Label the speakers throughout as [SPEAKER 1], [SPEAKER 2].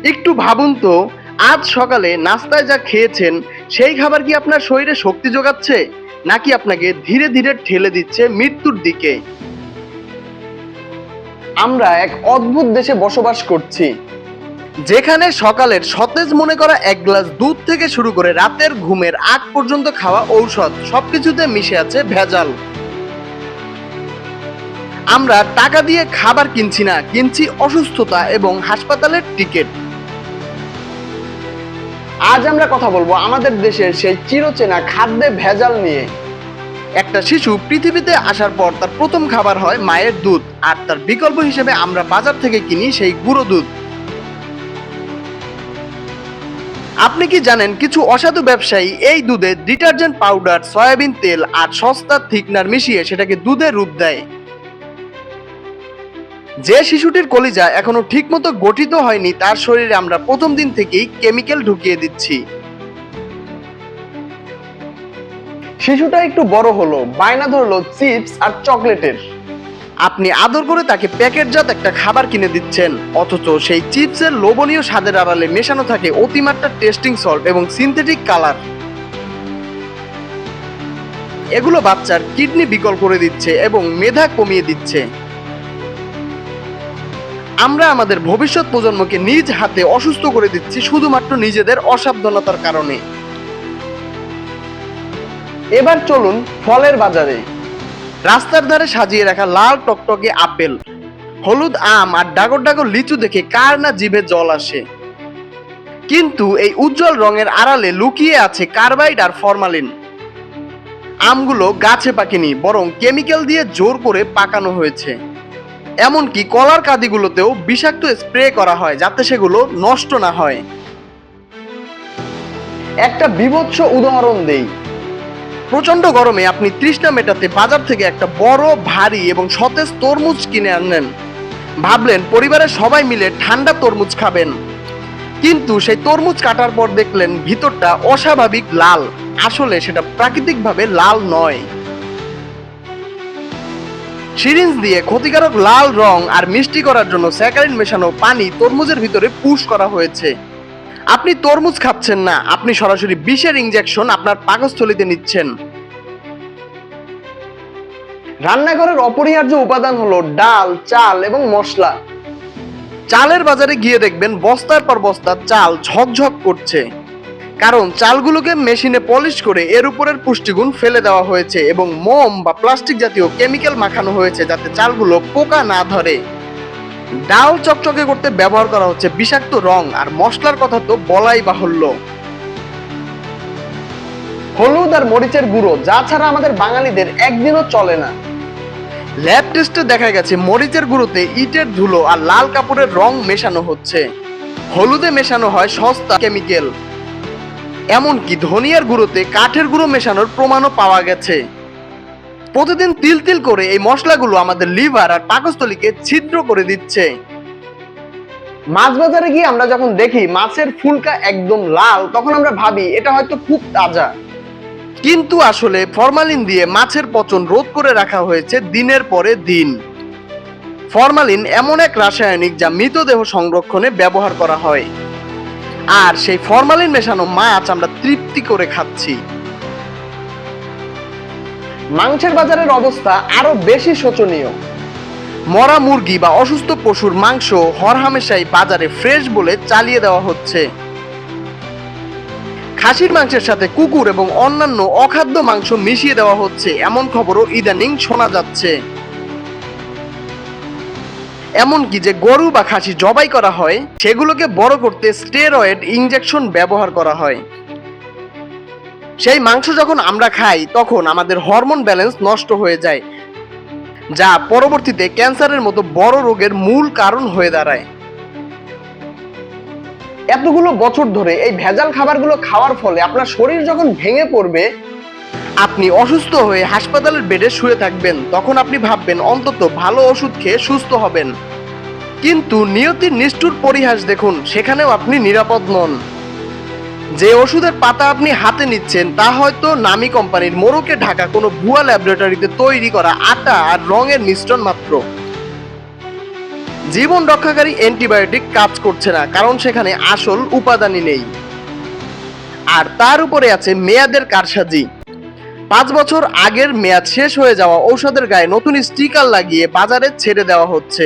[SPEAKER 1] একটু ভাবুন তো, আজ সকালে নাস্তায় যা খেয়েছেন সেই খাবার কি আপনার শরীরে শক্তি যোগাচ্ছে, নাকি আপনাকে ধীরে ধীরে ঠেলে দিচ্ছে মৃত্যুর দিকে? আমরা এক অদ্ভুত দেশে বসবাস করছি, যেখানে সকালের সতেজ মনে করা এক গ্লাস দুধ থেকে শুরু করে রাতের ঘুমের আগ পর্যন্ত খাওয়া ঔষধ সবকিছুতে মিশে আছে ভেজাল। আমরা টাকা দিয়ে খাবার কিনছি না, কিনছি অসুস্থতা এবং হাসপাতালের টিকিট। আজ আমরা কথা বলবো আমাদের দেশের সেই চিরচেনা খাদ্যে ভেজাল নিয়ে। একটা শিশু পৃথিবীতে আসার পর তার প্রথম খাবার হয় মায়ের দুধ, আর তার বিকল্প হিসেবে আমরা বাজার থেকে কিনি সেই গুঁড়ো দুধ। আপনি কি জানেন কিছু অসাধু ব্যবসায়ী এই দুধে ডিটারজেন্ট পাউডার, সয়াবিন তেল আর সস্তা থিকনার মিশিয়ে সেটাকে দুধের রূপ দেয়। যে শিশুটির কলিজা এখনো ঠিকমতো গঠিত হয়নি তার শরীরে আমরা প্রথম দিন থেকেই কেমিক্যাল ঢুকিয়ে দিচ্ছি। শিশুটা একটু বড় হলো, বায়না ধরলো চিপস আর চকলেটের। আপনি আদর করে তাকে প্যাকেটজাত একটা খাবার কিনে দিচ্ছেন, অথচ সেই চিপসের লোভনীয় স্বাদের আড়ালে মেশানো থাকে অতিমাত্রা টেস্টিং সল্ট এবং সিনথেটিক কালার। এগুলো বাচ্চার কিডনি বিকল করে দিচ্ছে এবং মেধা কমিয়ে দিচ্ছে। আমরা আমাদের ভবিষ্যৎ প্রজন্মকে নিজ হাতে অসুস্থ করে দিচ্ছি শুধুমাত্র নিজেদের অসাবধানতার কারণে। এবার চলুন ফলের বাজারে। রাস্তার ধারে সাজিয়ে রাখা লাল টকটকে আপেল, হলুদ আম আর ডাগর ডাগর লিচু দেখে কার না জিভে জল আসে। কিন্তু এই উজ্জ্বল রঙের আড়ালে লুকিয়ে আছে কার্বাইড আর ফরমালিন। আমগুলো গাছে পাকেনি, বরং কেমিক্যাল দিয়ে জোর করে পাকানো হয়েছে। এমনকি কলার কাঁদিগুলোতেও বিষাক্ত স্প্রে করা হয় যাতে সেগুলো নষ্ট না হয়। একটা বীভৎস উদাহরণ দেই। প্রচন্ড গরমে আপনি তৃষ্ণা মেটাতে বাজার থেকে একটা বড়, ভারী এবং সতেজ তরমুজ কিনে আনলেন। ভাবলেন পরিবারের সবাই মিলে ঠান্ডা তরমুজ খাবেন, কিন্তু সেই তরমুজ কাটার পর দেখলেন ভিতরটা অস্বাভাবিক লাল। আসলে সেটা প্রাকৃতিকভাবে লাল নয়। সিরিঞ্জ দিয়ে ক্ষতিকারক লাল রং আর মিষ্টি করার জন্য স্যাকারিন মেশানো পানি তরমুজের ভিতরে পুশ করা হয়েছে। আপনি তরমুজ খাচ্ছেন না, আপনি সরাসরি বিষের ইনজেকশন আপনার পাকস্থলীতে নিচ্ছেন। রান্নাঘরের অপরিহার্য উপাদান হলো ডাল, চাল এবং মশলা। চালের বাজারে গিয়ে দেখবেন বস্তার পর বস্তা চাল ঝকঝক করছে, কারণ চালগুলোকে মেশিনে পলিশ করে এর উপরের পুষ্টিগুণ ফেলে দেওয়া হয়েছে এবং মোম বা প্লাস্টিক জাতীয় কেমিক্যাল মাখানো হয়েছে যাতে চালগুলো পোকা না ধরে। ডাল চকচকে করতে ব্যবহার করা হচ্ছে বিষাক্ত রং, আর মশলার কথা তো বলাই বাহুল্য। হলুদ আর মরিচের গুঁড়ো, যা ছাড়া আমাদের বাঙালিদের একদিনও চলে না। ল্যাব টেস্টে দেখা গেছে মরিচের গুঁড়োতে ইটের ধুলো আর লাল কাপড়ের রং মেশানো হচ্ছে। হলুদে মেশানো হয় সস্তা কেমিক্যাল। এমনকি ধনিয়ার গুঁড়োতে কাঠের গুঁড়ো মেশানোর প্রমাণও পাওয়া গেছে। প্রতিদিন তিল তিল করে এই মশলাগুলো আমাদের লিভার আর পাকস্থলীকে ছিদ্র করে দিচ্ছে। মাছ বাজারে গিয়ে আমরা যখন দেখি মাছের ফুলকা একদম লাল, তখন আমরা ভাবি এটা হয়তো খুব তাজা, কিন্তু আসলে ফরমালিন দিয়ে মাছের পচন রোধ করে রাখা হয়েছে দিনের পরে দিন। ফরমালিন এমন এক রাসায়নিক যা মৃতদেহ সংরক্ষণে ব্যবহার করা হয়, আর সেই ফরমালিন মেশানো মাছ আমরা তৃপ্তি করে খাচ্ছি। মাংসের বাজারের অবস্থা আরো বেশি শোচনীয়। মরা মুরগি বা অসুস্থ পশুর মাংস হরহামেশাই বাজারে ফ্রেশ বলে চালিয়ে দেওয়া হচ্ছে। খাসির মাংসের সাথে কুকুর এবং অন্যান্য অখাদ্য মাংস মিশিয়ে দেওয়া হচ্ছে, এমন খবরও ইদানিং শোনা যাচ্ছে। এমনকি যে গরু বা খাসি জবাই করা হয় সেগুলোকে বড় করতে স্টেরয়েড ইনজেকশন ব্যবহার করা হয়। সেই মাংস যখন আমরা খাই তখন আমাদের হরমোন ব্যালেন্স নষ্ট হয়ে যায়, যা পরবর্তীতে ক্যান্সারের মতো বড় রোগের মূল কারণ হয়ে দাঁড়ায়। এতগুলো বছর ধরে এই ভেজাল খাবারগুলো খাওয়ার ফলে আপনার শরীর যখন ভেঙে পড়বে, আপনি অসুস্থ হয়ে হাসপাতালের বেডে শুয়ে থাকবেন, তখন আপনি ভাববেন অন্তত ভালো ওষুধ খেয়ে সুস্থ হবেন। কিন্তু নিয়তির নিষ্ঠুর পরিহাস দেখুন, সেখানেও আপনি নিরাপদ নন। যে ওষুধের পাতা আপনি হাতে নিচ্ছেন তা হয়তো নামী কোম্পানির মোড়কে ঢাকা কোনো ভুয়া ল্যাবরেটরিতে তৈরি করা আটা আর রঙের মিশ্রণ মাত্র। জীবন রক্ষাকারী অ্যান্টিবায়োটিক কাজ করছে না, কারণ সেখানে আসল উপাদানই নেই। আর তার উপরে আছে মেয়াদের কারসাজি। 5 বছর আগের মেয়াদ শেষ হয়ে যাওয়া ঔষধের গায়ে নতুন স্টিকার লাগিয়ে বাজারে ছেড়ে দেওয়া হচ্ছে।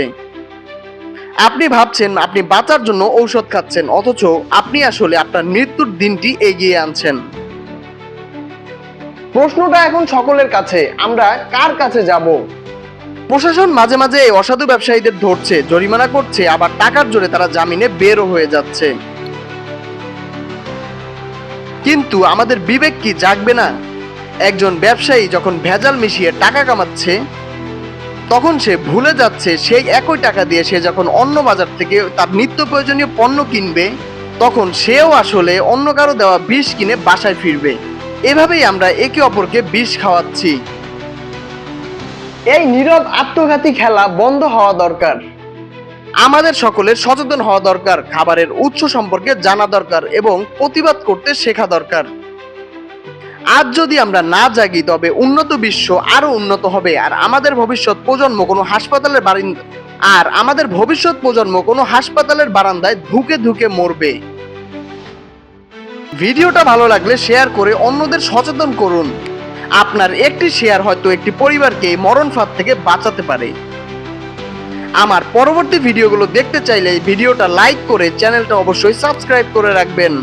[SPEAKER 1] আপনি ভাবছেন আপনি বাঁচার জন্য ঔষধ খাচ্ছেন, অথচ আপনি আসলে আপনার মৃত্যুর দিনটি এগিয়ে আনছেন। প্রশ্নটা এখন সকলের কাছে, আমরা কার কাছে যাব? প্রশাসন মাঝে মাঝে এই অসাধু ব্যবসায়ীদের ধরছে, জরিমানা করছে, আবার টাকার জোরে তারা জামিনে বেরও হয়ে যাচ্ছে। কিন্তু আমাদের বিবেক কি জাগবে না? একজন ব্যবসায়ী যখন ভেজাল মিশিয়ে টাকা কামাচ্ছে, তখন সে ভুলে যাচ্ছে সেই একই টাকা দিয়ে সে যখন অন্য বাজার থেকে তার নিত্য প্রয়োজনীয় পণ্য কিনবে, তখন সেও আসলে অন্য কারো দেওয়া বিষ কিনে বাসায় ফিরবে। এভাবেই আমরা একে অপরকে বিষ খাওয়াচ্ছি। এই নীরব আত্মঘাতী খেলা বন্ধ হওয়া দরকার। আমাদের সকলের সচেতন হওয়া দরকার, খাবারের উৎস সম্পর্কে জানা দরকার এবং প্রতিবাদ করতে শেখা দরকার। আজ যদি আমরা না জাগি, তবে উন্নত বিশ্ব আরো উন্নত হবে, আর আমাদের ভবিষ্যৎ প্রজন্ম কোনো হাসপাতালের বারান্দায় ধুকে ধুকে মরবে। ভিডিওটা ভালো লাগলে শেয়ার করে অন্যদের সচেতন করুন। আপনার একটি শেয়ার হয়তো একটি পরিবারকে মরণ ফাঁদ থেকে বাঁচাতে পারে। আমার পরবর্তী ভিডিওগুলো দেখতে চাইলে ভিডিওটা লাইক করে চ্যানেলটা অবশ্যই সাবস্ক্রাইব করে রাখবেন।